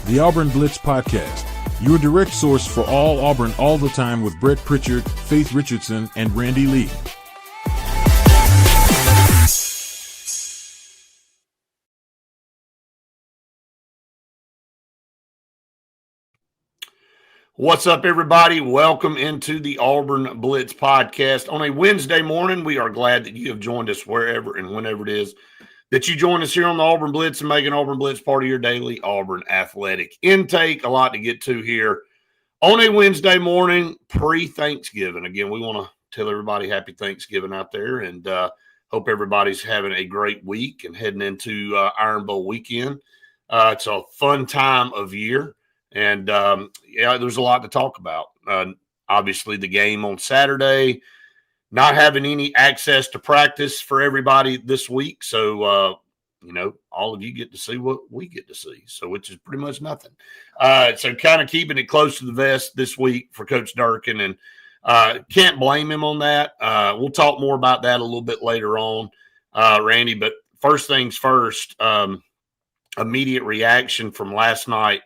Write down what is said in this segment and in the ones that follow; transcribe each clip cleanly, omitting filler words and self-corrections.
the Auburn Blitz Podcast, your direct source for all Auburn all the time with Brett Pritchard, Faith Richardson, and Randy Lee. What's up, everybody? Welcome into the Auburn Blitz Podcast. On a Wednesday morning, we are glad that you have joined us wherever and whenever it is that you join us here on the Auburn Blitz and making Auburn Blitz part of your daily Auburn athletic intake. A lot to get to here on a Wednesday morning, pre-Thanksgiving. Again, we want to tell everybody happy Thanksgiving out there, and hope everybody's having a great week and heading into Iron Bowl weekend. It's a fun time of year. And, there's a lot to talk about. Obviously, the game on Saturday, not having any access to practice for everybody this week. So, all of you get to see what we get to see, so which is pretty much nothing. So kind of keeping it close to the vest this week for Coach Durkin, and can't blame him on that. We'll talk more about that a little bit later on, Randy. But first things first, immediate reaction from last night.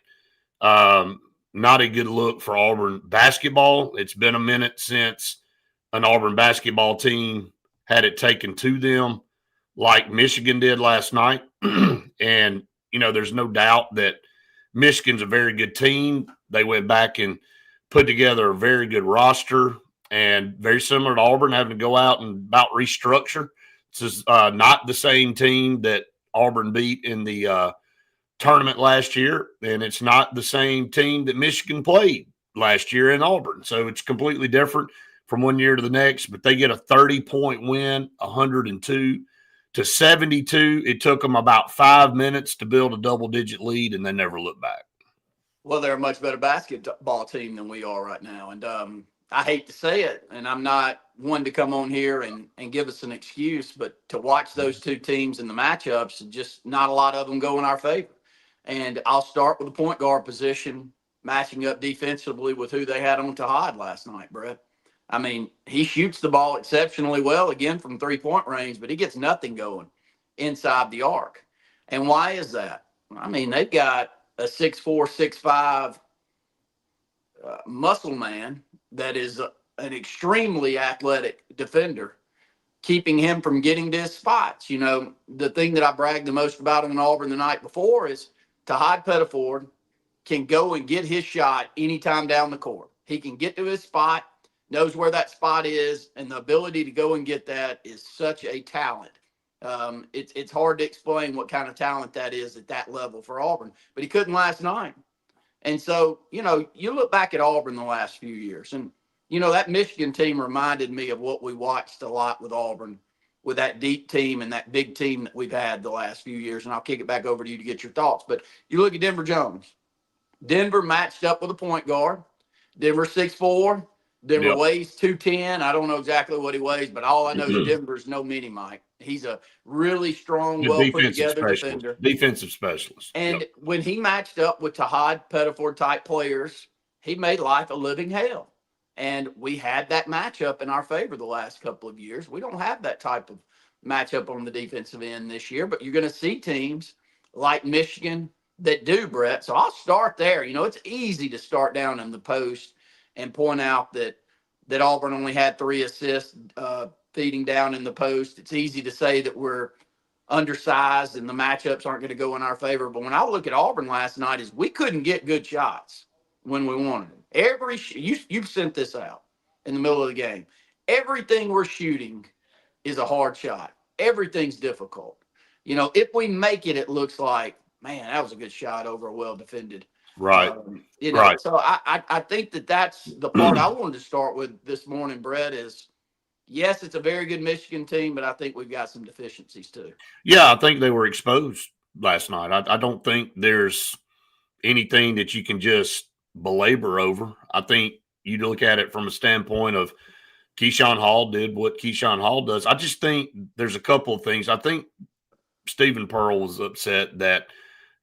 Not a good look for Auburn basketball. It's been a minute since an Auburn basketball team had it taken to them like Michigan did last night. And, there's no doubt that Michigan's a very good team. They went back and put together a very good roster, and very similar to Auburn having to go out and about restructure. This is not the same team that Auburn beat in the tournament last year, and it's not the same team that Michigan played last year in Auburn. So it's completely different from one year to the next, but they get a 30-point win, 102 to 72. It took them about 5 minutes to build a double-digit lead, and they never looked back. Well, they're a much better basketball team than we are right now. And I hate to say it, and I'm not one to come on here and give us an excuse, but to watch those two teams in the matchups, just not a lot of them go in our favor. And I'll start with the point guard position, matching up defensively with who they had on Tahad last night, Brett. I mean, he shoots the ball exceptionally well, again, from three-point range, but he gets nothing going inside the arc. And why is that? I mean, they've got a 6'4", 6'5" muscle man that is an extremely athletic defender, keeping him from getting to his spots. The thing that I bragged the most about in Auburn the night before is Tahad Pettiford can go and get his shot anytime down the court. He can get to his spot, knows where that spot is, and the ability to go and get that is such a talent. It's hard to explain what kind of talent that is at that level for Auburn, but he couldn't last night. And so, you look back at Auburn the last few years, and, that Michigan team reminded me of what we watched a lot with Auburn, with that deep team and that big team that we've had the last few years. And I'll kick it back over to you to get your thoughts. But you look at Denver Jones. Denver matched up with a point guard. Denver 6'4". Denver weighs 210. I don't know exactly what he weighs, but all I know is Denver's no mini Mike. He's a really strong, well-put-together defender. Defensive specialist. And when he matched up with Tahad Pettiford-type players, he made life a living hell. And we had that matchup in our favor the last couple of years. We don't have that type of matchup on the defensive end this year, but you're going to see teams like Michigan that do, Brett. So I'll start there. It's easy to start down in the post and point out that Auburn only had 3 assists feeding down in the post. It's easy to say that we're undersized and the matchups aren't going to go in our favor. But when I look at Auburn last night, is we couldn't get good shots when we wanted them. You've sent this out in the middle of the game. Everything we're shooting is a hard shot. Everything's difficult. If we make it, it looks like, man, that was a good shot over a well-defended. Right. Right. So I think that's the part I wanted to start with this morning, Brett, is, yes, it's a very good Michigan team, but I think we've got some deficiencies too. Yeah, I think they were exposed last night. I don't think there's anything that you can just belabor over. I think you look at it from a standpoint of Keyshawn Hall did what Keyshawn Hall does. I just think there's a couple of things. I think Stephen Pearl was upset that,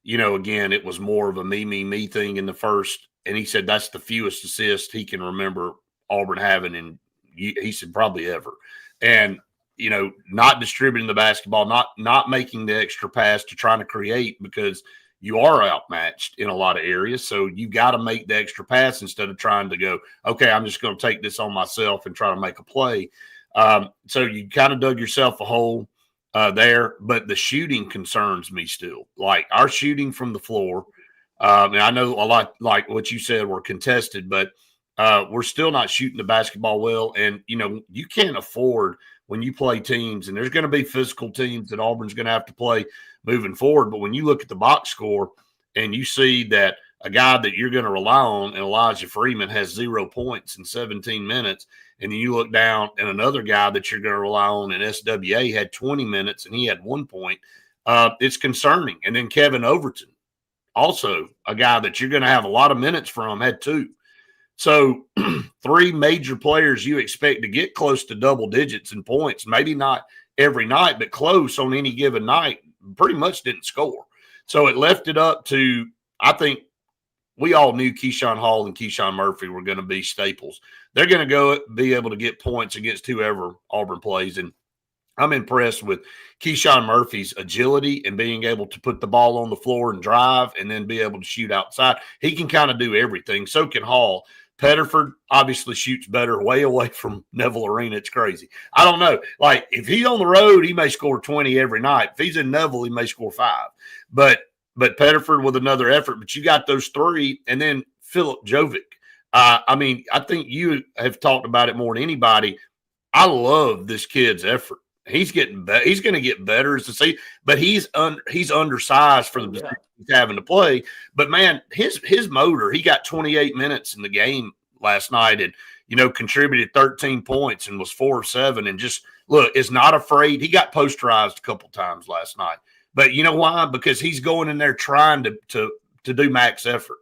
again, it was more of a me thing in the first. And he said that's the fewest assists he can remember Auburn having, and he said probably ever. And, not distributing the basketball, not making the extra pass to trying to create, because you are outmatched in a lot of areas. So you got to make the extra pass instead of trying to go, okay, I'm just going to take this on myself and try to make a play. So you kind of dug yourself a hole there, but the shooting concerns me still. Like our shooting from the floor, and I know a lot, like what you said, were contested, but we're still not shooting the basketball well. And, you can't afford when you play teams, and there's going to be physical teams that Auburn's going to have to play moving forward. But when you look at the box score and you see that a guy that you're going to rely on, and Elijah Freeman, has 0 points in 17 minutes, and then you look down and another guy that you're going to rely on in SWA had 20 minutes and he had 1 point, it's concerning. And then Kevin Overton, also a guy that you're going to have a lot of minutes from, had 2. So 3 major players you expect to get close to double digits in points, maybe not every night, but close on any given night, pretty much didn't score. So it left it up to, I think we all knew Keyshawn Hall and Keyshawn Murphy were going to be staples. They're going to go be able to get points against whoever Auburn plays. And I'm impressed with Keyshawn Murphy's agility and being able to put the ball on the floor and drive and then be able to shoot outside. He can kind of do everything. So can Hall. Pettiford obviously shoots better way away from Neville Arena. It's crazy. I don't know. Like, if he's on the road, he may score 20 every night. If he's in Neville, he may score 5. But Pettiford with another effort. But you got those 3, and then Philip Jovic. I think you have talked about it more than anybody. I love this kid's effort. He's getting better. He's going to get better as the season, but he's undersized for the position he's having to play. But man, his motor, he got 28 minutes in the game last night and, contributed 13 points and was 4 of 7 and just is not afraid. He got posterized a couple times last night, but you know why? Because he's going in there trying to do max effort.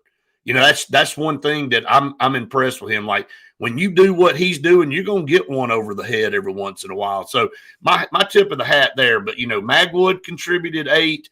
That's one thing that I'm impressed with him. Like, when you do what he's doing, you're going to get one over the head every once in a while. So my tip of the hat there. But, Magwood contributed 8.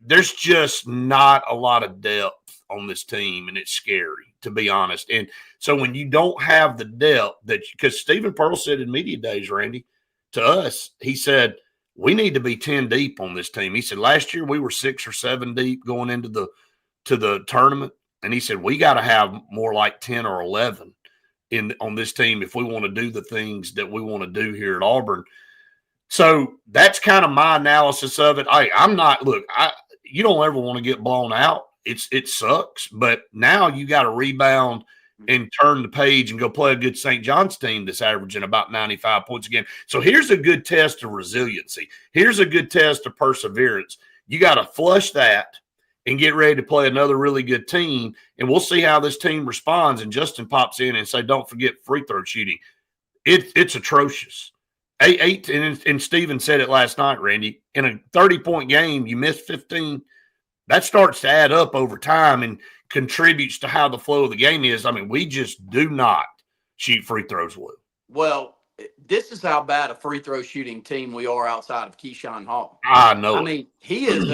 There's just not a lot of depth on this team, and it's scary, to be honest. And so when you don't have the depth because Stephen Pearl said in media days, Randy, to us, he said, we need to be 10 deep on this team. He said, last year we were 6 or 7 deep going into the tournament. And he said, we got to have more like 10 or 11 on this team if we want to do the things that we want to do here at Auburn. So that's kind of my analysis of it. You don't ever want to get blown out. It sucks. But now you got to rebound and turn the page and go play a good St. John's team that's averaging about 95 points a game. So here's a good test of resiliency. Here's a good test of perseverance. You got to flush that and get ready to play another really good team, and we'll see how this team responds. And Justin pops in and say, don't forget free throw shooting. It's atrocious. 8 and Steven said it last night, Randy, in a 30-point game, you miss 15. That starts to add up over time and contributes to how the flow of the game is. I mean, we just do not shoot free throws well. Well, this is how bad a free throw shooting team we are outside of Keyshawn Hall. I know. I mean, he is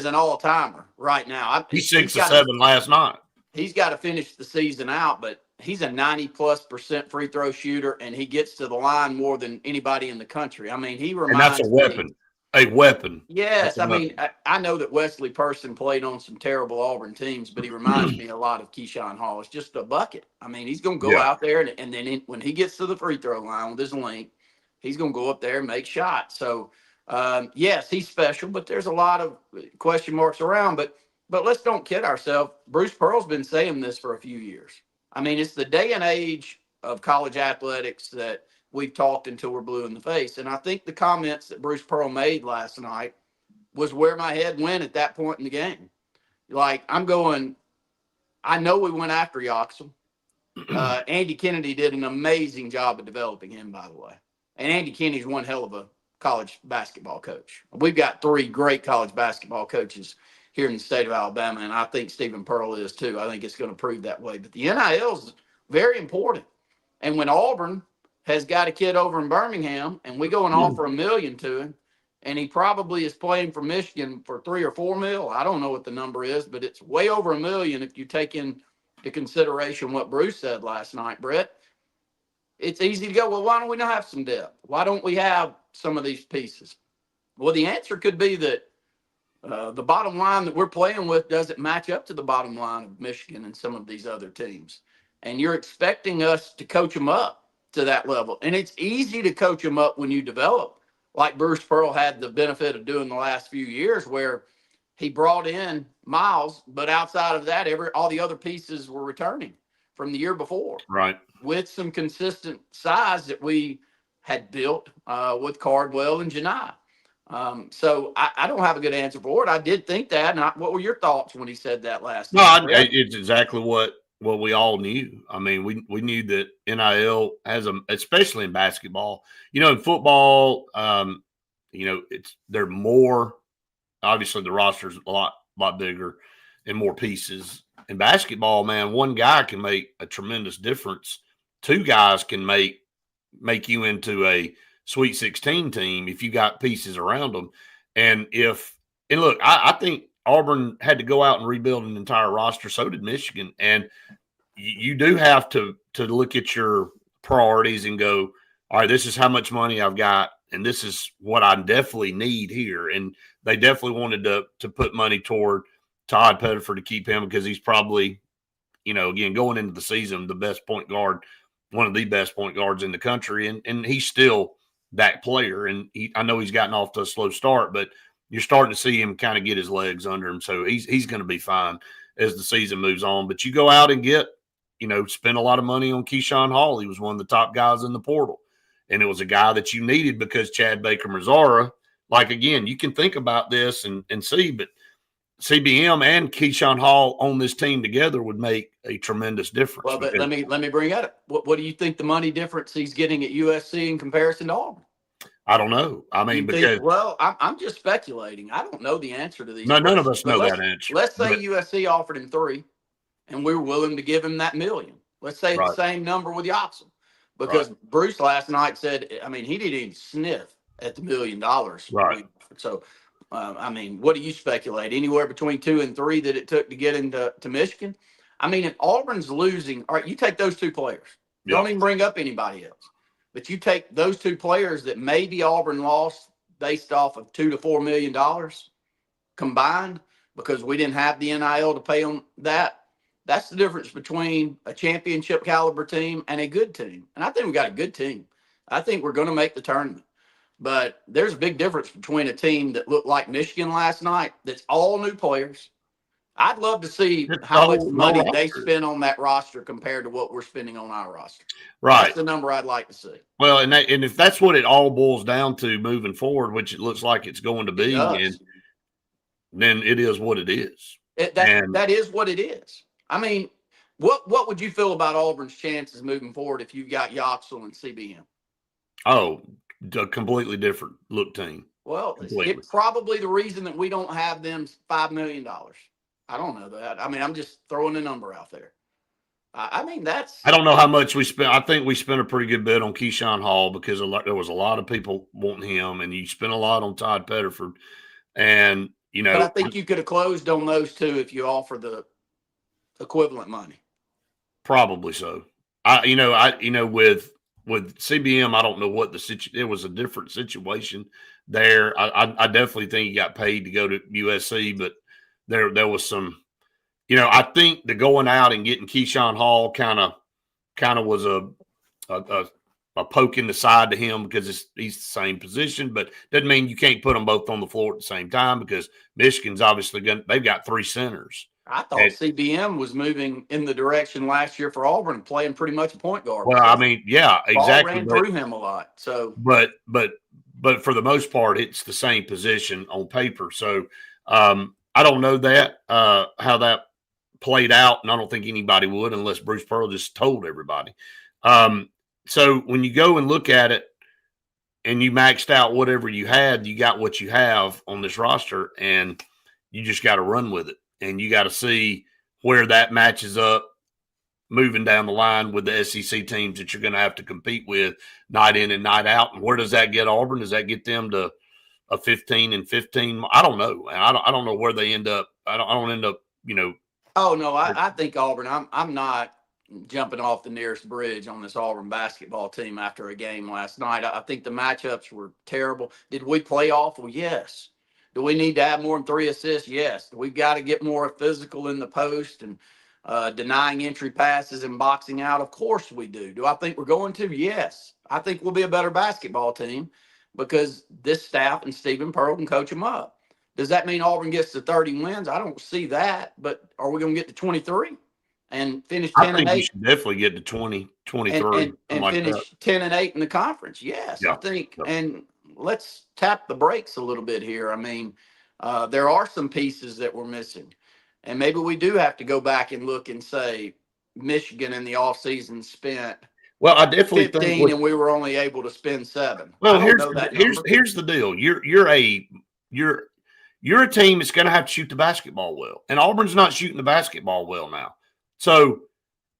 an all-timer right now. He's 6 or 7 last night. He's got to finish the season out, but he's a 90+% free throw shooter, and he gets to the line more than anybody in the country. I mean, he reminds me. And that's a weapon. A weapon. Yes. I know that Wesley Person played on some terrible Auburn teams, but he reminds me a lot of Keyshawn Hall. It's just a bucket. I mean, he's going to go out there, and then when he gets to the free throw line with his length, he's going to go up there and make shots. So, yes, he's special, but there's a lot of question marks around. But let's don't kid ourselves. Bruce Pearl's been saying this for a few years. I mean, it's the day and age of college athletics that we've talked until we're blue in the face. And I think the comments that Bruce Pearl made last night was where my head went at that point in the game. Like, I know we went after Yoxel. Andy Kennedy did an amazing job of developing him, by the way. And Andy Kennedy's one hell of a college basketball coach. We've got 3 great college basketball coaches here in the state of Alabama, and I think Stephen Pearl is too. I think it's going to prove that way. But the NIL is very important. And when Auburn has got a kid over in Birmingham and we go and offer $1 million to him, and he probably is playing for Michigan for $3 or $4 million, I don't know what the number is, but it's way over $1 million if you take into consideration what Bruce said last night, Brett. It's easy to go, well, why don't we not have some depth? Why don't we have some of these pieces? Well, the answer could be that The bottom line that we're playing with doesn't match up to the bottom line of Michigan and some of these other teams. And you're expecting us to coach them up to that level. And it's easy to coach them up when you develop, like Bruce Pearl had the benefit of doing the last few years, where he brought in Miles, but outside of that, all the other pieces were returning from the year before. Right. With some consistent size that we had built with Cardwell and Janai. So I don't have a good answer for it. I did think that. And what were your thoughts when he said that last No, night? it's exactly what we all knew. I mean, we knew that NIL has especially in basketball. In football, they're more, obviously the roster's a lot bigger and more pieces. In basketball, man, one guy can make a tremendous difference. Two guys can make you into a Sweet 16 team if you got pieces around them. And look, I think Auburn had to go out and rebuild an entire roster. So did Michigan. And you do have to look at your priorities and go, all right, this is how much money I've got, and this is what I definitely need here. And they definitely wanted to put money toward Todd Pettiford to keep him because he's probably, again, going into the season, the best point guard, one of the best point guards in the country. And he's still that player. And I know he's gotten off to a slow start, but you're starting to see him kind of get his legs under him. So he's going to be fine as the season moves on. But you go out and get, spend a lot of money on Keyshawn Hall. He was one of the top guys in the portal. And it was a guy that you needed because Chad Baker-Mazara, like, again, you can think about this and see, but CBM and Keyshawn Hall on this team together would make a tremendous difference. Well, but let me bring at it. What do you think the money difference he's getting at USC in comparison to Auburn? I don't know. I mean, I'm just speculating. I don't know the answer to these. None of us know that answer. Let's say USC offered him $3 million, and we were willing to give him that $1 million. Let's say the same number with Yoxel, because Bruce last night said, I mean, he didn't even sniff at the $1 million. Right. So, I mean, what do you speculate? Anywhere between 2 and 3 that it took to get into Michigan? I mean, if Auburn's losing, all right, you take those 2 players. Don't even bring up anybody else. But you take those 2 players that maybe Auburn lost based off of $2 to $4 million combined because we didn't have the NIL to pay them that. That's the difference between a championship caliber team and a good team. And I think we got a good team. I think we're going to make the tournament. But there's a big difference between a team that looked like Michigan last night that's all new players. I'd love to see how much money they spend on that roster compared to what we're spending on our roster. Right. That's the number I'd like to see. Well, and if that's what it all boils down to moving forward, which it looks like it's going to be, then it is what it is. That is what it is. I mean, what would you feel about Auburn's chances moving forward if you've got Yoxel and CBM? Oh, a completely different look team. Well, it's probably the reason that we don't have them $5 million. I don't know that. I mean, I'm just throwing a number out there. I mean, I don't know how much we spent. I think we spent a pretty good bit on Keyshawn Hall because there was a lot of people wanting him, and you spent a lot on Todd Pettiford. And, But I think you could have closed on those 2 if you offer the equivalent money. Probably so. With CBM, I don't know what it was a different situation there. I definitely think he got paid to go to USC, but there was some, I think the going out and getting Keyshawn Hall kind of was a poke in the side to him because he's the same position, but doesn't mean you can't put them both on the floor at the same time because Michigan's obviously they've got 3 centers. I thought CBM was moving in the direction last year for Auburn, playing pretty much a point guard. Well, I mean, yeah, exactly. Ran through him a lot. So, but for the most part, it's the same position on paper. So, I don't know how that played out, and I don't think anybody would unless Bruce Pearl just told everybody. So when you go and look at it, and you maxed out whatever you had, you got what you have on this roster, and you just got to run with it. And you got to see where that matches up moving down the line with the SEC teams that you're going to have to compete with night in and night out. And where does that get Auburn? Does that get them to a 15-15? I don't know. I don't know where they end up. I don't end up, Oh, no, I think Auburn, I'm not jumping off the nearest bridge on this Auburn basketball team after a game last night. I think the matchups were terrible. Did we play awful? Yes. Do we need to have more than 3 assists? Yes. We've got to get more physical in the post and denying entry passes and boxing out. Of course we do. Do I think we're going to? Yes. I think we'll be a better basketball team because this staff and Stephen Pearl can coach them up. Does that mean Auburn gets to 30 wins? I don't see that, but are we going to get to 23 and finish 10 I think and 8? we should definitely get to 20, 23. And like finish that. 10 and 8 in the conference. Yes, Yeah. I think. Yeah. And let's tap the brakes a little bit here. I mean, there are some pieces that we're missing. And maybe we do have to go back and look and say Michigan in the offseason spent Well, I definitely 15 think and we were only able to spend 7. well, I don't know that number. here's the deal. You're a team that's going to have to shoot the basketball well, and Auburn's not shooting the basketball well now. So,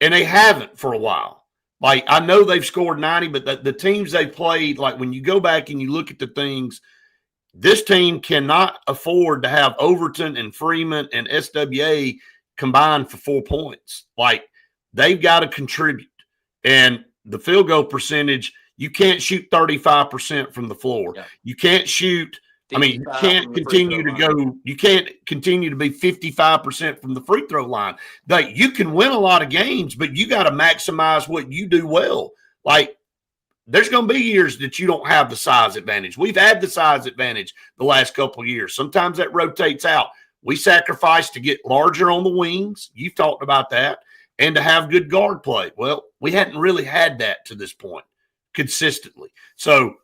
and they haven't for a while. Like I know they've scored 90, but the teams they played, like when you go back and you look at the things, this team cannot afford to have Overton and Freeman and SWA combined for 4 points. Like they've got to contribute, and the field goal percentage. You can't shoot 35% from the floor. Yeah. You can't shoot. I mean, you can't continue to go. You can't continue to be 55% from the free throw line. Like you can win a lot of games, but you got to maximize what you do well. Like there's going to be years that you don't have the size advantage. We've had the size advantage the last couple of years. Sometimes that rotates out. We sacrifice to get larger on the wings. You've talked about that, and to have good guard play. Well, we hadn't really had that to this point consistently. So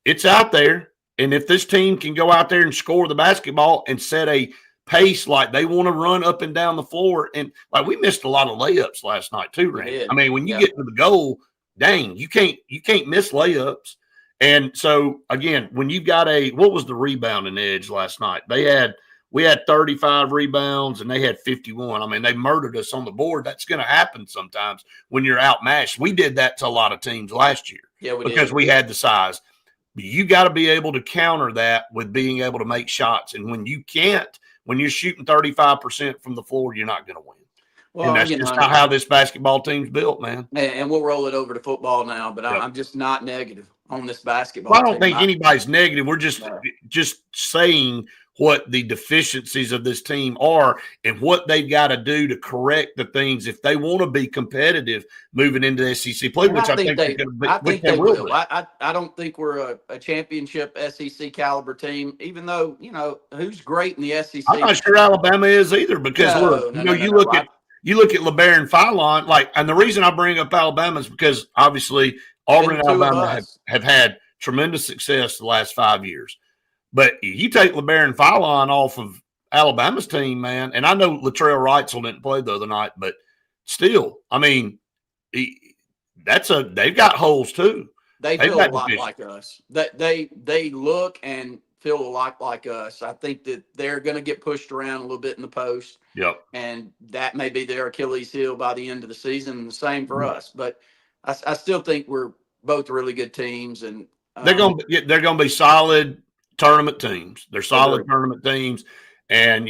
it's out there. And if this team can go out there and score the basketball and set a pace like they want to run up and down the floor, and like we missed a lot of layups last night too, Randy. I mean, when you get to the goal, dang, you can't miss layups. And so again, when you got what was the rebounding edge last night? We had 35 rebounds and they had 51. I mean, they murdered us on the board. That's going to happen sometimes when you're outmatched. We did that to a lot of teams last year because we had the size. But you got to be able to counter that with being able to make shots. And when you can't, when you're shooting 35% from the floor, you're not going to win. Well, and that's just not how this basketball team's built, man. And we'll roll it over to football now, but I'm just not negative on this basketball team. I don't think anybody's negative. We're just saying what the deficiencies of this team are and what they've got to do to correct the things if they want to be competitive moving into SEC play, which I think they will. I don't think we're a championship SEC caliber team, even though, who's great in the SEC. I'm not sure Alabama is either because you look at LeBaron Philon, and the reason I bring up Alabama is because obviously Auburn and Alabama have had tremendous success the last 5 years. But you take LeBaron Philon off of Alabama's team, man, and I know Latrell Wrightsell didn't play the other night, but still, I mean, they've got holes too. They feel a lot like us. They look and feel a lot like us. I think that they're going to get pushed around a little bit in the post. Yep. And that may be their Achilles heel by the end of the season, and the same for us. But I still think we're both really good teams, and they're going to be solid tournament teams. They're solid tournament teams, and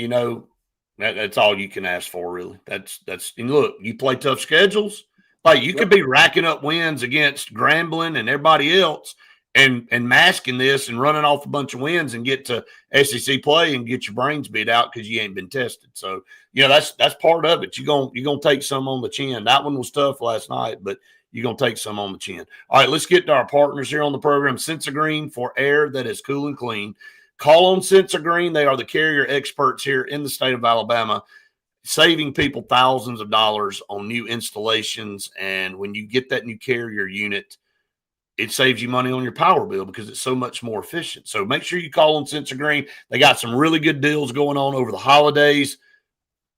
that's all you can ask for, really. That's and look, you play tough schedules. Like you could be racking up wins against Grambling and everybody else, and masking this and running off a bunch of wins and get to SEC play and get your brains beat out because you ain't been tested. So that's part of it. You're gonna take some on the chin. That one was tough last night, but you're going to take some on the chin. All right, let's get to our partners here on the program. Sensa-Green for air that is cool and clean. Call on Sensa-Green. They are the carrier experts here in the state of Alabama, saving people thousands of dollars on new installations. And when you get that new carrier unit, it saves you money on your power bill because it's so much more efficient. So make sure you call on Sensa-Green. They got some really good deals going on over the holidays.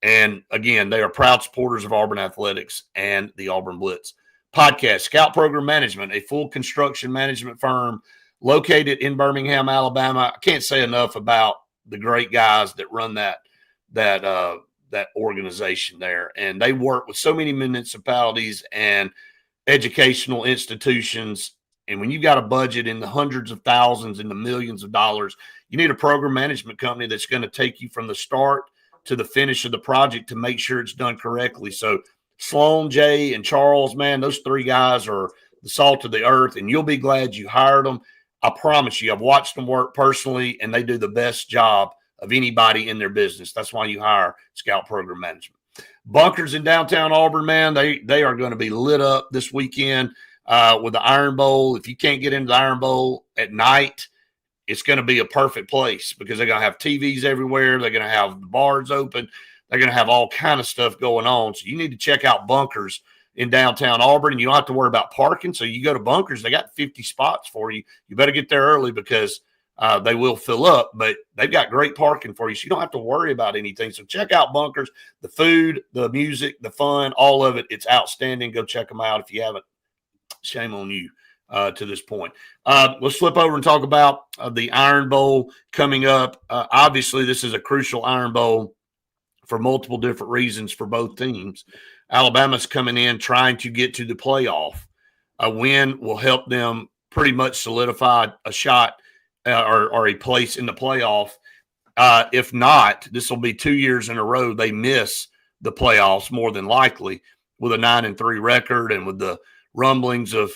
And, again, they are proud supporters of Auburn Athletics and the Auburn Blitz podcast. Scout Program Management, a full construction management firm located in Birmingham, Alabama. I can't say enough about the great guys that run that organization there. And they work with so many municipalities and educational institutions. And when you've got a budget in the hundreds of thousands and the millions of dollars, you need a program management company that's going to take you from the start to the finish of the project to make sure it's done correctly. So Sloan, Jay, and Charles, man, those three guys are the salt of the earth, and you'll be glad you hired them. I promise you, I've watched them work personally, and they do the best job of anybody in their business. That's why you hire Scout Program Management. Bunkers in downtown Auburn, man, they are going to be lit up this weekend with the Iron Bowl. If you can't get into the Iron Bowl at night, it's going to be a perfect place because they're going to have TVs everywhere. They're going to have the bars open. They're going to have all kind of stuff going on. So you need to check out Bunkers in downtown Auburn, and you don't have to worry about parking. So you go to Bunkers, they got 50 spots for you. You better get there early because they will fill up, but they've got great parking for you. So you don't have to worry about anything. So check out Bunkers, the food, the music, the fun, all of it. It's outstanding. Go check them out if you haven't. Shame on you to this point. Let's flip over and talk about the Iron Bowl coming up. Obviously, this is a crucial Iron Bowl for multiple different reasons for both teams. Alabama's coming in trying to get to the playoff. A win will help them pretty much solidify a shot or a place in the playoff. If not, this will be 2 years in a row they miss the playoffs more than likely with a 9-3 record and with the rumblings of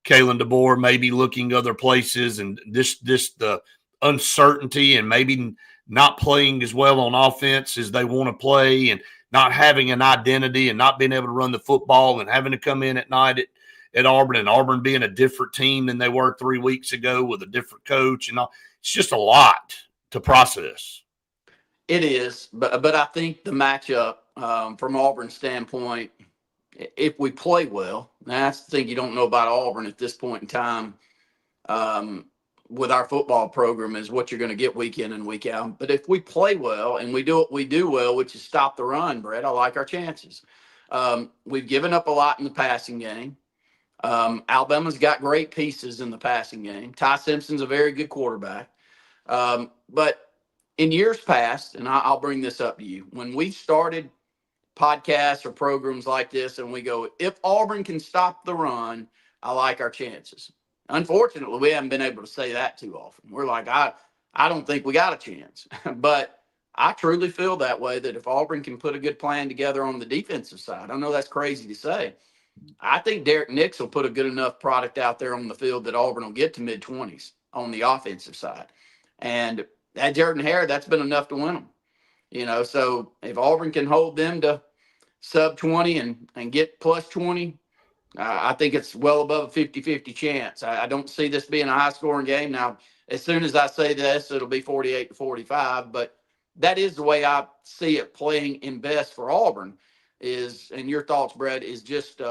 Kalen DeBoer maybe looking other places and this the uncertainty and maybe not playing as well on offense as they want to play and not having an identity and not being able to run the football and having to come in at night at Auburn and Auburn being a different team than they were 3 weeks ago with a different coach and all. It's just a lot to process. It is, but I think the matchup from Auburn's standpoint, if we play well, that's the thing you don't know about Auburn at this point in time with our football program is what you're going to get week in and week out. But if we play well and we do what we do well, which is stop the run, Brett, I like our chances. We've given up a lot in the passing game. Alabama's got great pieces in the passing game. Ty Simpson's a very good quarterback. But in years past, and I'll bring this up to you, when we started podcasts or programs like this and we go, if Auburn can stop the run, I like our chances. Unfortunately, we haven't been able to say that too often. We're like, I don't think we got a chance. But I truly feel that way, that if Auburn can put a good plan together on the defensive side, I know that's crazy to say. I think Derek Nix will put a good enough product out there on the field that Auburn will get to mid-20s on the offensive side. And at Jordan Hare, that's been enough to win them. You know, so if Auburn can hold them to sub 20 and get plus 20, I think it's well above a 50-50 chance. I don't see this being a high-scoring game. Now, as soon as I say this, it'll be 48-45, but that is the way I see it playing in best for Auburn is, and your thoughts, Brett, is just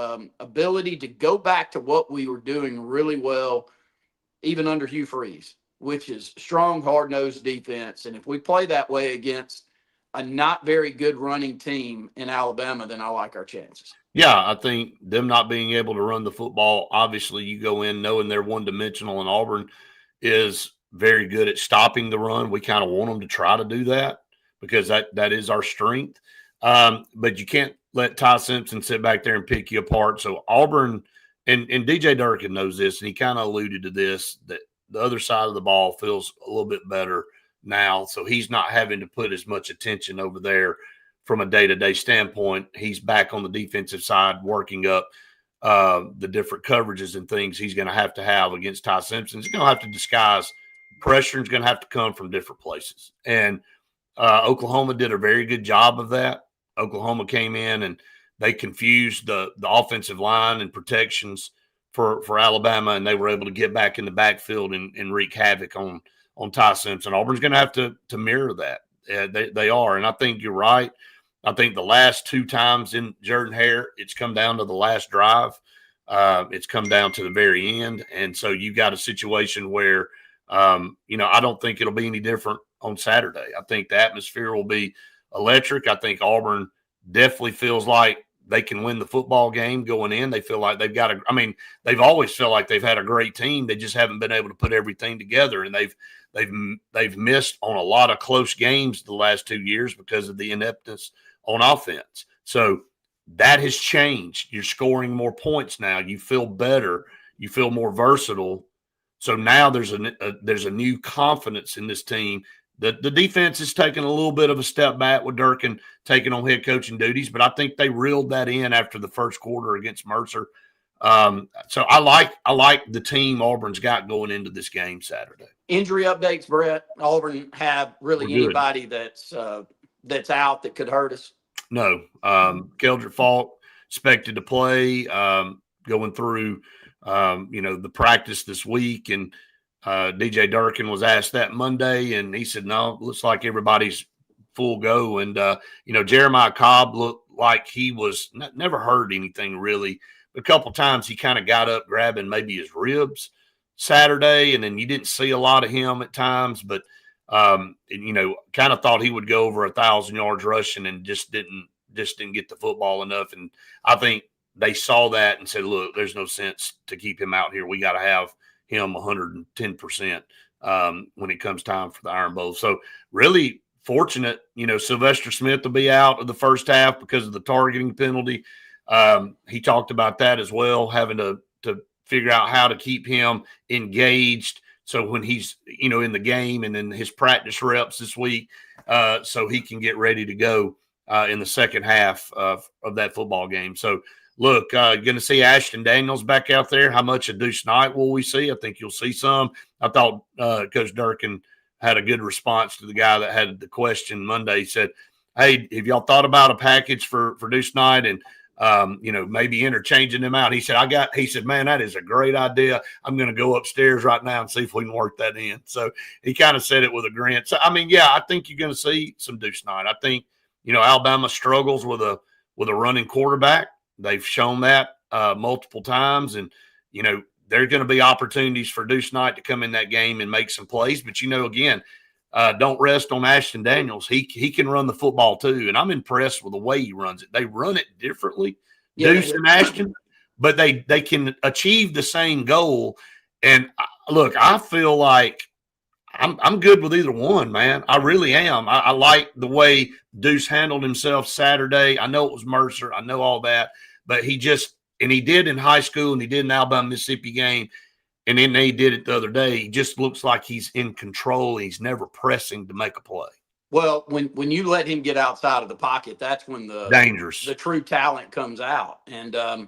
ability to go back to what we were doing really well, even under Hugh Freeze, which is strong, hard-nosed defense. And if we play that way against a not very good running team in Alabama, then I like our chances. Yeah, I think them not being able to run the football, obviously you go in knowing they're one-dimensional, and Auburn is very good at stopping the run. We kind of want them to try to do that because that is our strength. But you can't let Ty Simpson sit back there and pick you apart. So Auburn, and DJ Durkin knows this, and he kind of alluded to this, that the other side of the ball feels a little bit better now. So he's not having to put as much attention over there from a day-to-day standpoint. He's back on the defensive side working up the different coverages and things he's going to have against Ty Simpson. He's going to have to disguise pressure. Is going to have to come from different places. And Oklahoma did a very good job of that. Oklahoma came in and they confused the offensive line and protections for Alabama, and they were able to get back in the backfield and wreak havoc on Ty Simpson. Auburn's going to have to mirror that. They are, and I think you're right. I think the last two times in Jordan Hare, it's come down to the last drive. It's come down to the very end, and so you got a situation where, I don't think it'll be any different on Saturday. I think the atmosphere will be electric. I think Auburn definitely feels like they can win the football game going in. They feel like they've got they've always felt like they've had a great team. They just haven't been able to put everything together, and they've missed on a lot of close games the last 2 years because of the ineptness on offense. So that has changed. You're scoring more points now. You feel better. You feel more versatile. So now there's a new confidence in this team. The defense is taking a little bit of a step back with Durkin taking on head coaching duties, but I think they reeled that in after the first quarter against Mercer. So I like the team Auburn's got going into this game Saturday. Injury updates, Brett. Auburn have really We're good. anybody that's out that could hurt us? No. Keldrick Falk expected to play, going through, the practice this week. And DJ Durkin was asked that Monday, and he said, no, looks like everybody's full go. And, Jeremiah Cobb looked like he was never heard anything really. A couple times he kind of got up grabbing maybe his ribs Saturday, and then you didn't see a lot of him at times, but kind of thought he would go over 1,000 yards rushing and just didn't get the football enough. And I think they saw that and said, look, there's no sense to keep him out here. We got to have him 110% when it comes time for the Iron Bowl. So really fortunate, Sylvester Smith will be out of the first half because of the targeting penalty. He talked about that as well, having to figure out how to keep him engaged. So when he's, in the game, and then his practice reps this week, so he can get ready to go in the second half of that football game. So look, going to see Ashton Daniels back out there. How much of Deuce Knight will we see? I think you'll see some. I thought Coach Durkin had a good response to the guy that had the question Monday. He said, hey, have y'all thought about a package for Deuce Knight and maybe interchanging them out? He said, man, that is a great idea. I'm going to go upstairs right now and see if we can work that in. So he kind of said it with a grin. So, I think you're going to see some Deuce Knight. I think, Alabama struggles with a running quarterback. They've shown that multiple times. And, there are going to be opportunities for Deuce Knight to come in that game and make some plays. But, again, don't rest on Ashton Daniels. He can run the football too, and I'm impressed with the way he runs it. They run it differently, Deuce and Ashton, but they can achieve the same goal. And look, I feel like I'm good with either one, man. I really am. I like the way Deuce handled himself Saturday. I know it was Mercer. I know all that, but he did in high school, and he did in the Alabama-Mississippi game. And then they did it the other day. He just looks like he's in control. He's never pressing to make a play. Well, when you let him get outside of the pocket, that's when the true talent comes out. And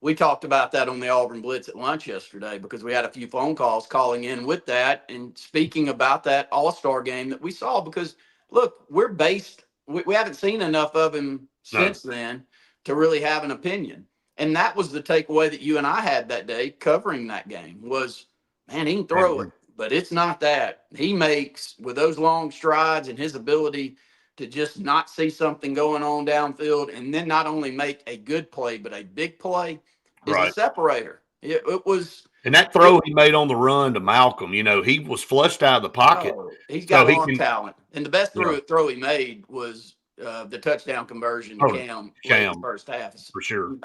we talked about that on the Auburn Blitz at lunch yesterday, because we had a few phone calls calling in with that and speaking about that All-Star game that we saw. Because, look, we haven't seen enough of him since then to really have an opinion. And that was the takeaway that you and I had that day covering that game was, man, he can throw it, but it's not that. He makes, with those long strides and his ability to just not see something going on downfield, and then not only make a good play, but a big play, is a separator. It was. And that throw he made on the run to Malcolm, he was flushed out of the pocket. He's got arm talent. And the best throw he made was the touchdown conversion to Cam in the first half. For sure.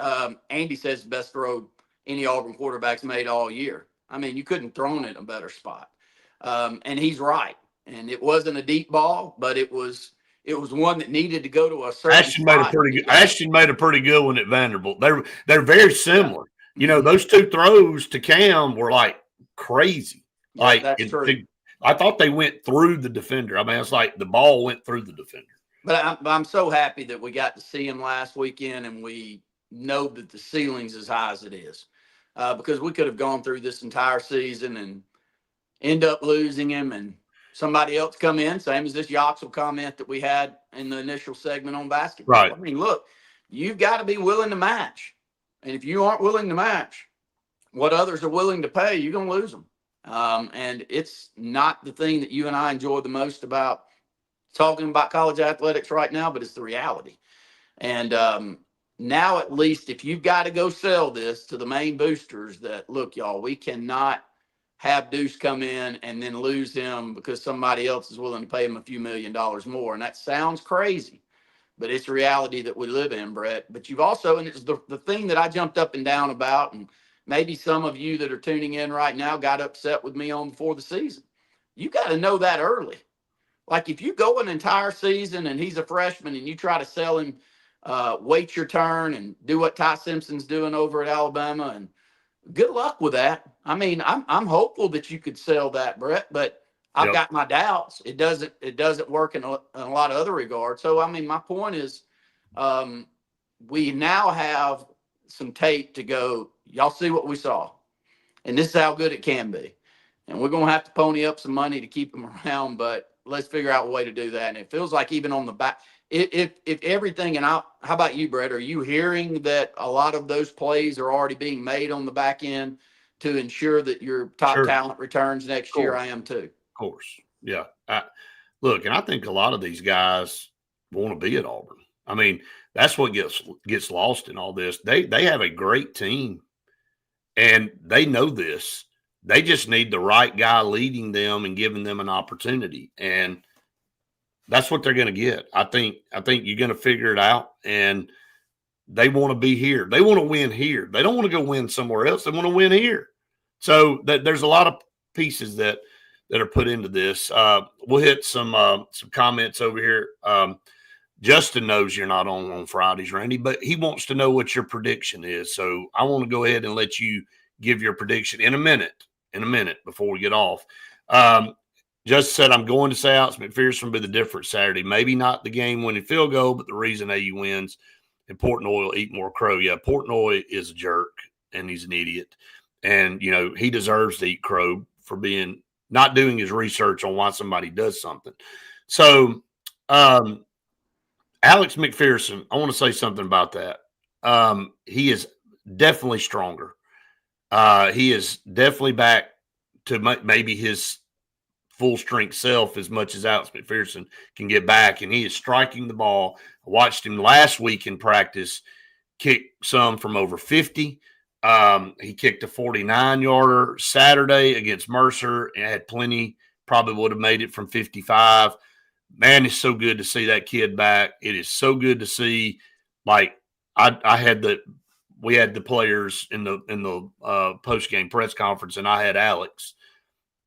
Andy says the best throw any Auburn quarterback's made all year. I mean, you couldn't thrown it in a better spot. And he's right. And it wasn't a deep ball, but it was one that needed to go to a certain Ashton made a pretty good one at Vanderbilt. They're very similar. Those two throws to Cam were like crazy. That's true. I thought they went through the defender. I mean, it's like the ball went through the defender. But I'm so happy that we got to see him last weekend, and we know that the ceiling's as high as it is, because we could have gone through this entire season and end up losing him, and somebody else come in, same as this Yoxel comment that we had in the initial segment on basketball. Right. I mean, look, you've got to be willing to match, and if you aren't willing to match what others are willing to pay, you're going to lose them. And it's not the thing that you and I enjoy the most about talking about college athletics right now, but it's the reality. And now, at least, if you've got to go sell this to the main boosters that, look, y'all, we cannot have Deuce come in and then lose him because somebody else is willing to pay him a few $1 million more. And that sounds crazy, but it's a reality that we live in, Brett. But you've also, and it's the thing that I jumped up and down about, and maybe some of you that are tuning in right now got upset with me on before the season. You got to know that early. Like, if you go an entire season and he's a freshman and you try to sell him, wait your turn and do what Ty Simpson's doing over at Alabama, and good luck with that. I mean, I'm hopeful that you could sell that, Brett, but I've got my doubts. It doesn't work in a lot of other regards. So, I mean, my point is, we now have some tape to go, Y'all see what we saw. And this is how good it can be. And we're going to have to pony up some money to keep him around, but let's figure out a way to do that. And it feels like even on the back, if everything, and how about you, Brett? Are you hearing that a lot of those plays are already being made on the back end to ensure that your top talent returns next year? I am too. Of course. Yeah. Look, and I think a lot of these guys want to be at Auburn. I mean, that's what gets lost in all this. They have a great team, and they know this. They just need the right guy leading them and giving them an opportunity, and that's what they're going to get. I think you're going to figure it out, and they want to be here. They want to win here. They don't want to go win somewhere else. They want to win here. So there's a lot of pieces that are put into this. We'll hit some comments over here. Justin knows you're not on Fridays, Randy, but he wants to know what your prediction is. So I want to go ahead and let you give your prediction in a minute before we get off. Just said, I'm going to say Alex McPherson will be the difference Saturday. Maybe not the game-winning field goal, but the reason AU wins. And Portnoy will eat more crow. Yeah, Portnoy is a jerk, and he's an idiot. And, he deserves to eat crow for not doing his research on why somebody does something. So, Alex McPherson, I want to say something about that. He is definitely stronger. He is definitely back to maybe his full strength self as much as Alex McPherson can get back, and he is striking the ball. I watched him last week in practice kick some from over 50. He kicked a 49-yarder Saturday against Mercer and had plenty, probably would have made it from 55. Man, it's so good to see that kid back. It is so good to see. Like we had the players in the post game press conference, and I had Alex,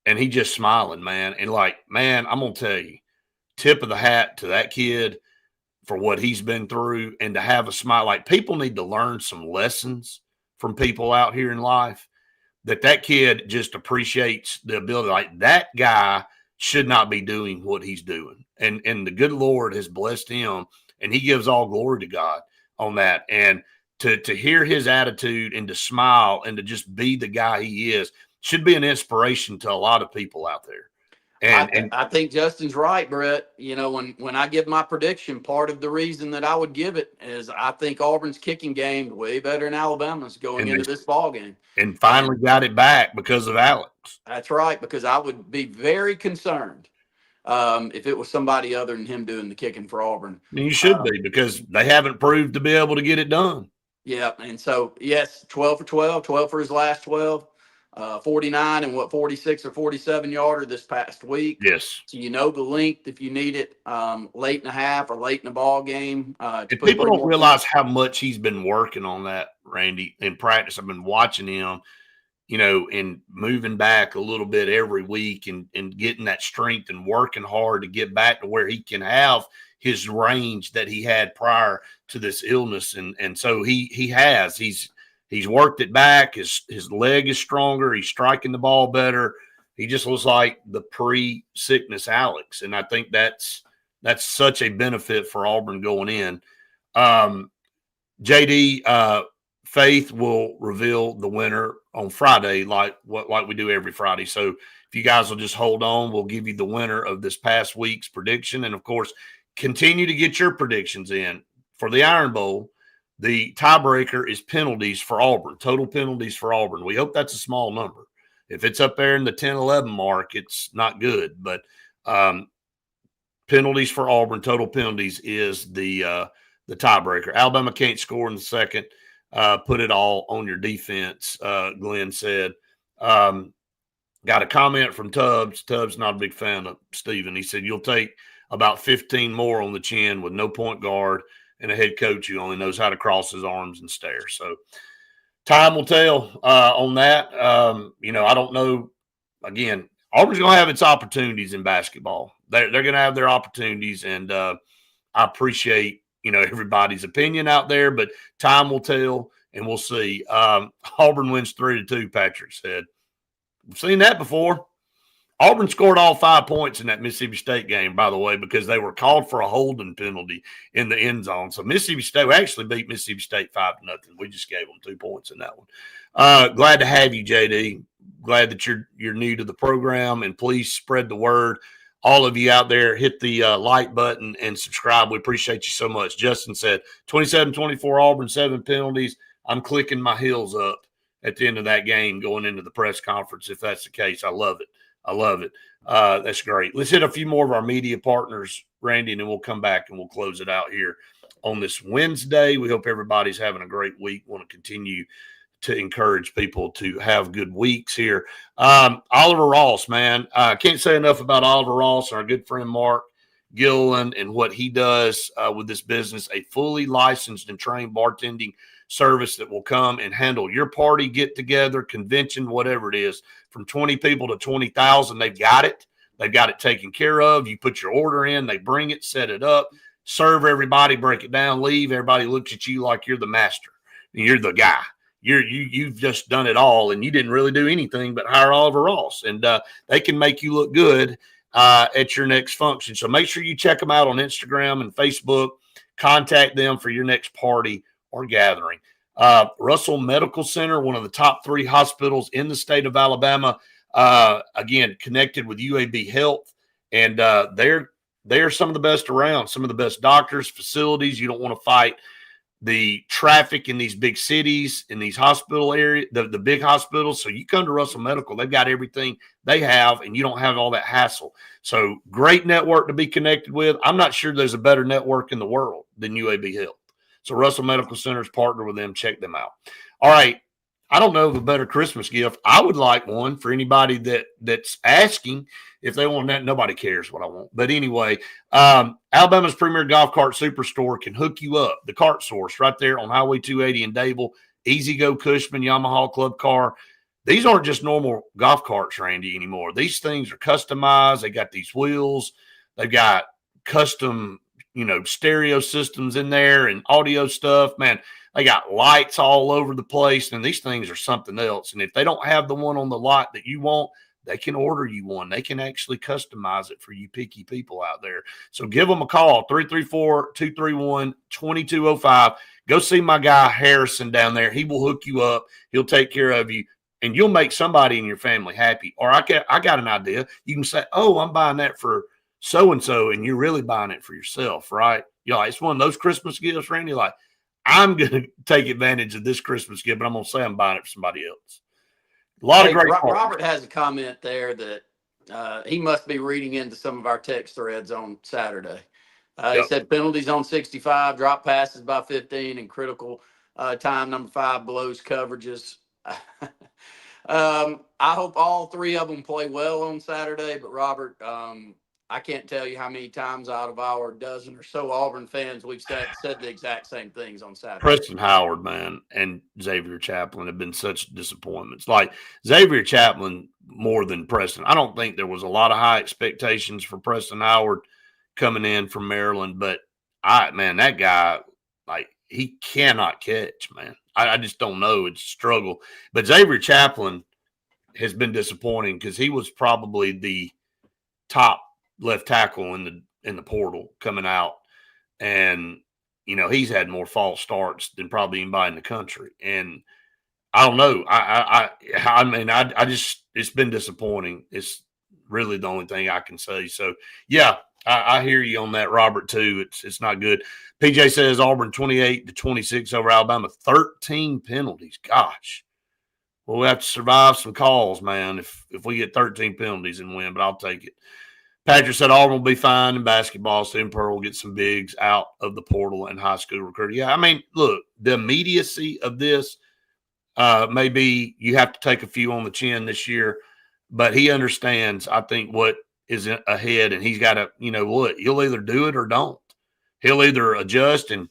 and he just smiling, man. And man, I'm gonna tell you, tip of the hat to that kid for what he's been through, and to have a smile. Like, people need to learn some lessons from people out here in life. That kid just appreciates the ability. Like, that guy should not be doing what he's doing. And the good Lord has blessed him, and he gives all glory to God on that. And to hear his attitude and to smile and to just be the guy he is should be an inspiration to a lot of people out there. And I think Justin's right, Brett. When I give my prediction, part of the reason that I would give it is I think Auburn's kicking game way better than Alabama's going into this ball game. And finally got it back because of Alex. That's right, because I would be very concerned if it was somebody other than him doing the kicking for Auburn. And you should be, because they haven't proved to be able to get it done. Yeah, and so, yes, 12 for his last 12. 49 and 46 or 47 yarder this past week. Yes. So the length if you need it late in the half or late in the ball game. People don't realize how much he's been working on that, Randy, in practice. I've been watching him, and moving back a little bit every week and getting that strength and working hard to get back to where he can have his range that he had prior to this illness. And so he's worked it back. His leg is stronger. He's striking the ball better. He just looks like the pre-sickness Alex. And I think that's such a benefit for Auburn going in. JD, Faith will reveal the winner on Friday, like we do every Friday. So if you guys will just hold on, we'll give you the winner of this past week's prediction. And, of course, continue to get your predictions in for the Iron Bowl. The tiebreaker is penalties for Auburn, total penalties for Auburn. We hope that's a small number. If it's up there in the 10-11 mark, it's not good. But penalties for Auburn, total penalties is the tiebreaker. Alabama can't score in the second. Put it all on your defense, Glenn said. Got a comment from Tubbs. Tubbs not a big fan of Steven. He said, you'll take about 15 more on the chin with no point guard and a head coach who only knows how to cross his arms and stare. So time will tell on that. I don't know. Again, Auburn's going to have its opportunities in basketball. They're going to have their opportunities, and I appreciate, everybody's opinion out there, but time will tell, and we'll see. Auburn wins 3-2, Patrick said. We've seen that before. Auburn scored all 5 points in that Mississippi State game, by the way, because they were called for a holding penalty in the end zone. So Mississippi State, we actually beat Mississippi State 5-0. We just gave them 2 points in that one. Glad to have you, JD. Glad that you're new to the program, and please spread the word. All of you out there, hit the like button and subscribe. We appreciate you so much. Justin said 27-24 Auburn, 7 penalties. I'm clicking my heels up at the end of that game going into the press conference if that's the case. I love it. I love it. That's great. Let's hit a few more of our media partners, Randy, and then we'll come back and we'll close it out here on this Wednesday. We hope everybody's having a great week. Want to continue to encourage people to have good weeks here. Oliver Ross, man. I can't say enough about Oliver Ross, our good friend Mark Gilliland, and what he does with this business, a fully licensed and trained bartending service that will come and handle your party, get together, convention, whatever it is, from 20 people to 20,000. They've got it. They've got it taken care of. You put your order in, they bring it, set it up, serve everybody, break it down, leave. Everybody looks at you like you're the master. You're the guy. You've just done it all, and you didn't really do anything but hire Oliver Ross, and they can make you look good at your next function. So make sure you check them out on Instagram and Facebook. Contact them for your next party or gathering. Russell Medical Center, one of the top 3 hospitals in the state of Alabama, again, connected with UAB Health, and they're some of the best around, some of the best doctors, facilities. You don't want to fight the traffic in these big cities, in these hospital areas, the big hospitals. So you come to Russell Medical, they've got everything they have, and you don't have all that hassle. So great network to be connected with. I'm not sure there's a better network in the world than UAB Health. So Russell Medical Center's partner with them. Check them out. All right. I don't know of a better Christmas gift. I would like one for anybody that's asking if they want that. Nobody cares what I want. But anyway, Alabama's premier golf cart superstore can hook you up. The Cart Source right there on Highway 280 in Dable. Easy Go Cushman, Yamaha Club Car. These aren't just normal golf carts, Randy, anymore. These things are customized. They got these wheels. They've got custom, stereo systems in there and audio stuff. Man, they got lights all over the place, and these things are something else. And if they don't have the one on the lot that you want, they can order you one. They can actually customize it for you picky people out there. So give them a call, 334-231-2205. Go see my guy Harrison down there. He will hook you up. He'll take care of you, and you'll make somebody in your family happy. Or I got an idea. You can say, oh, I'm buying that for so-and-so, and you're really buying it for yourself, right? It's one of those Christmas gifts, Randy, like, I'm going to take advantage of this Christmas gift, but I'm going to say I'm buying it for somebody else. A lot of great. Robert has a comment there that he must be reading into some of our text threads on Saturday. He said penalties on 65, drop passes by 15, and critical time number 5 blows coverages. I hope all 3 of them play well on Saturday, but Robert, I can't tell you how many times out of our dozen or so Auburn fans we've said the exact same things on Saturday. Preston Howard, man, and Xavier Chaplin have been such disappointments. Like Xavier Chaplin more than Preston. I don't think there was a lot of high expectations for Preston Howard coming in from Maryland, but that guy, like, he cannot catch, man. I just don't know. It's a struggle. But Xavier Chaplin has been disappointing because he was probably the top left tackle in the portal coming out, and he's had more false starts than probably anybody in the country. And I don't know. I just, it's been disappointing. It's really the only thing I can say. So yeah, I hear you on that, Robert, too. It's not good. PJ says Auburn 28-26 over Alabama, 13 penalties. Gosh. Well, we have to survive some calls, man, if we get 13 penalties and win, but I'll take it. Patrick said Auburn will be fine in basketball. Sam Pearl will get some bigs out of the portal and high school recruiting. Yeah, look, the immediacy of this maybe you have to take a few on the chin this year, but he understands, I think, what is ahead, and he's got to, he'll either do it or don't. He'll either adjust and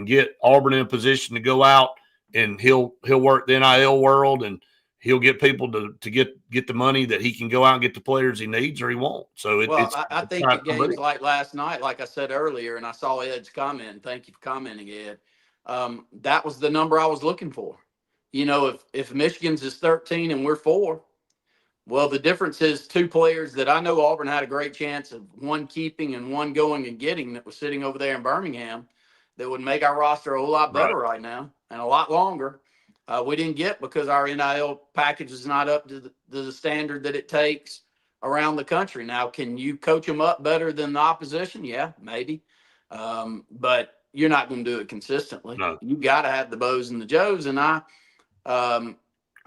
get Auburn in a position to go out, and he'll work the NIL world, and he'll get people to get the money that he can go out and get the players he needs, or he won't. So I think the games like last night, like I said earlier, and I saw Ed's comment. Thank you for commenting, Ed. That was the number I was looking for. If Michigan's is 13 and we're 4, Well, the difference is two players that I know Auburn had a great chance of, one keeping and one going and getting, that was sitting over there in Birmingham, that would make our roster a whole lot better right now and a lot longer. We didn't get because our NIL package is not up to the standard that it takes around the country. Now, can you coach them up better than the opposition? Yeah, maybe. But you're not going to do it consistently. No. You got to have the Bows and the Joes. And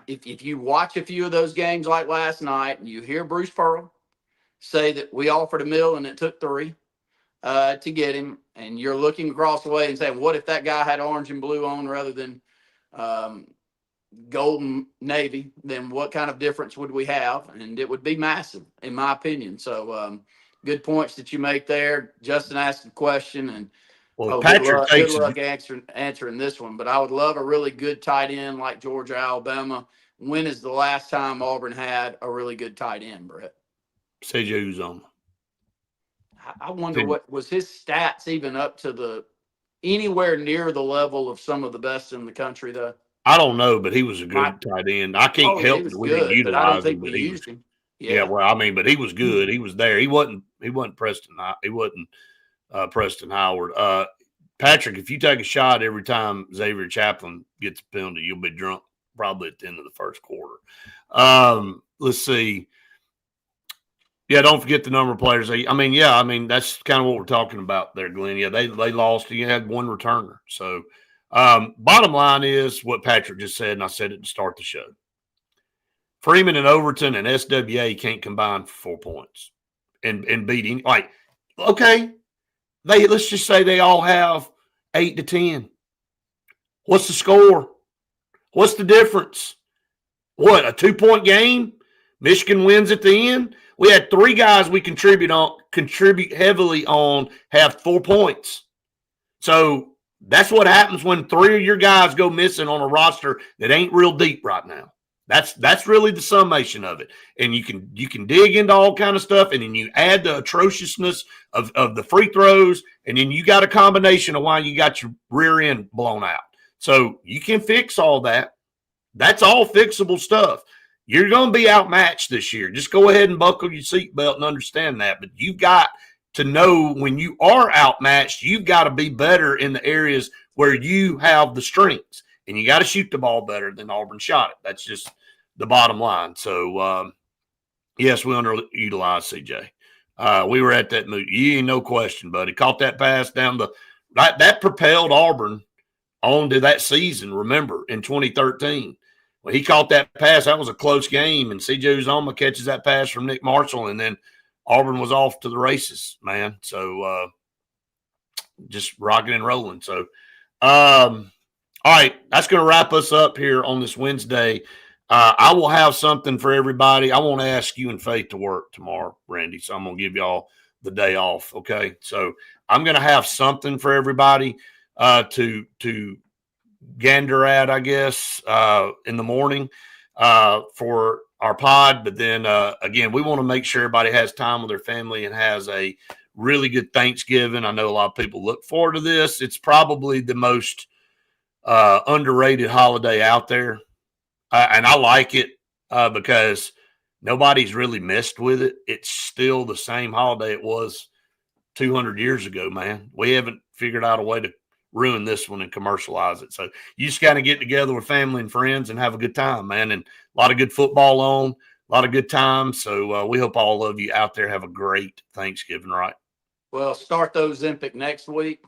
if you watch a few of those games like last night and you hear Bruce Pearl say that we offered a mill and it took 3 to get him, and you're looking across the way and saying, what if that guy had orange and blue on rather than gold and navy, then what kind of difference would we have? And it would be massive, in my opinion. So good points that you make there. Justin asked a question, and Patrick good luck answering this one. But I would love a really good tight end like Georgia, Alabama. When is the last time Auburn had a really good tight end, Brett? C.J. Uzomah. I wonder what was his stats even up to anywhere near the level of some of the best in the country, though. I don't know, but he was a good tight end. I can't help it. We didn't utilize I don't think him, we used him. Yeah, well, I mean, but he was good. He was there. He wasn't Preston. He wasn't Preston Howard. Patrick, if you take a shot every time Xavier Chaplin gets a penalty, you'll be drunk probably at the end of the first quarter. Let's see. Yeah, don't forget the number of players. I mean, that's kind of what we're talking about there, Glenn. Yeah, they lost. You had one returner. So, bottom line is what Patrick just said, and I said it to start the show. Freeman and Overton and SWA can't combine for 4 points and beating. Like, okay, let's just say they all have 8 to 10. What's the score? What's the difference? What, a 2-point game? Michigan wins at the end. We had 3 guys we contribute heavily on have 4 points. So that's what happens when 3 of your guys go missing on a roster that ain't real deep right now. That's really the summation of it. And you can dig into all kind of stuff, and then you add the atrociousness of the free throws, and then you got a combination of why you got your rear end blown out. So you can fix all that. That's all fixable stuff. You're going to be outmatched this year. Just go ahead and buckle your seatbelt and understand that. But you've got to know when you are outmatched, you've got to be better in the areas where you have the strengths. And you got to shoot the ball better than Auburn shot it. That's just the bottom line. So, yes, we underutilized CJ. We were at that mood. You ain't no question, buddy. Caught that pass down that propelled Auburn onto that season, remember, in 2013. When he caught that pass, that was a close game, and C.J. Uzomah catches that pass from Nick Marshall, and then Auburn was off to the races, man. So just rocking and rolling. So, all right, that's going to wrap us up here on this Wednesday. I will have something for everybody. I won't ask you and Faith to work tomorrow, Randy, so I'm going to give y'all the day off, okay? So I'm going to have something for everybody to gander at, I guess, in the morning for our pod. But then, again, we want to make sure everybody has time with their family and has a really good Thanksgiving. I know a lot of people look forward to this. It's probably the most underrated holiday out there. And I like it because nobody's really messed with it. It's still the same holiday it was 200 years ago, man. We haven't figured out a way to ruin this one and commercialize it. So you just got to get together with family and friends and have a good time, man. And a lot of good football on, a lot of good times. So we hope all of you out there have a great Thanksgiving, right? Well, start those Ozempic next week.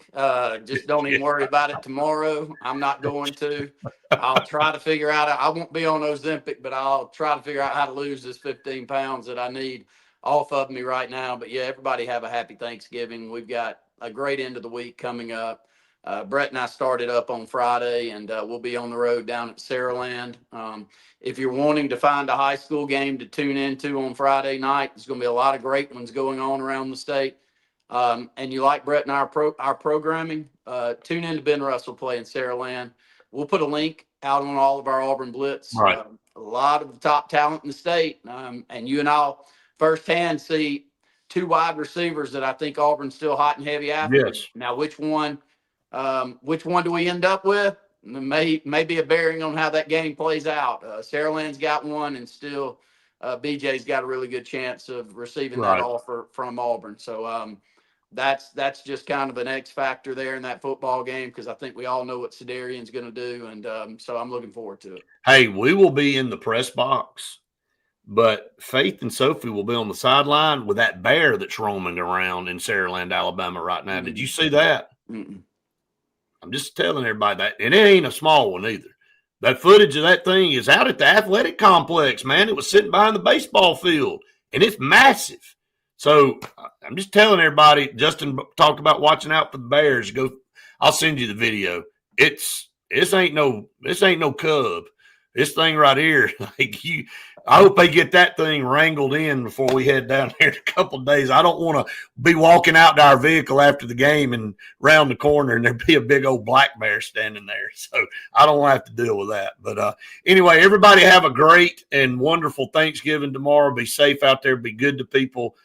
Just don't even worry about it tomorrow. I'm not going to. I'll try to figure out. I won't be on Ozempic, but I'll try to figure out how to lose this 15 pounds that I need off of me right now. But, yeah, everybody have a happy Thanksgiving. We've got a great end of the week coming up. Brett and I started up on Friday, and we'll be on the road down at Saraland. If you're wanting to find a high school game to tune into on Friday night, there's going to be a lot of great ones going on around the state. And you like Brett and our programming, tune in to Ben Russell playing Saraland. We'll put a link out on all of our Auburn Blitz. Right. A lot of the top talent in the state. And you and I'll firsthand see 2 wide receivers that I think Auburn's still hot and heavy after. Yes. Now, which one do we end up with? May be a bearing on how that game plays out. Saraland's got one, and still BJ's got a really good chance of receiving Right. that offer from Auburn. So that's just kind of an X factor there in that football game, because I think we all know what Sedarian's going to do, and so I'm looking forward to it. Hey, we will be in the press box, but Faith and Sophie will be on the sideline with that bear that's roaming around in Saraland, Alabama right now. Did you see that? Mm-mm. I'm just telling everybody that. And it ain't a small one either. That footage of that thing is out at the athletic complex, man. It was sitting behind the baseball field, and it's massive. So I'm just telling everybody, Justin talked about watching out for the bears. I'll send you the video. This ain't no cub. This thing right here, I hope they get that thing wrangled in before we head down there in a couple of days. I don't want to be walking out to our vehicle after the game and round the corner and there'd be a big old black bear standing there. So I don't want to have to deal with that. But anyway, everybody have a great and wonderful Thanksgiving tomorrow. Be safe out there. Be good to people.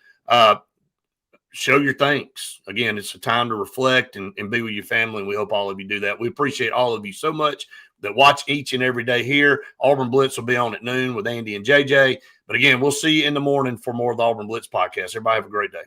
Show your thanks. Again, it's a time to reflect and be with your family, and we hope all of you do that. We appreciate all of you so much that watch each and every day here. Auburn Blitz will be on at noon with Andy and JJ. But again, we'll see you in the morning for more of the Auburn Blitz podcast. Everybody have a great day.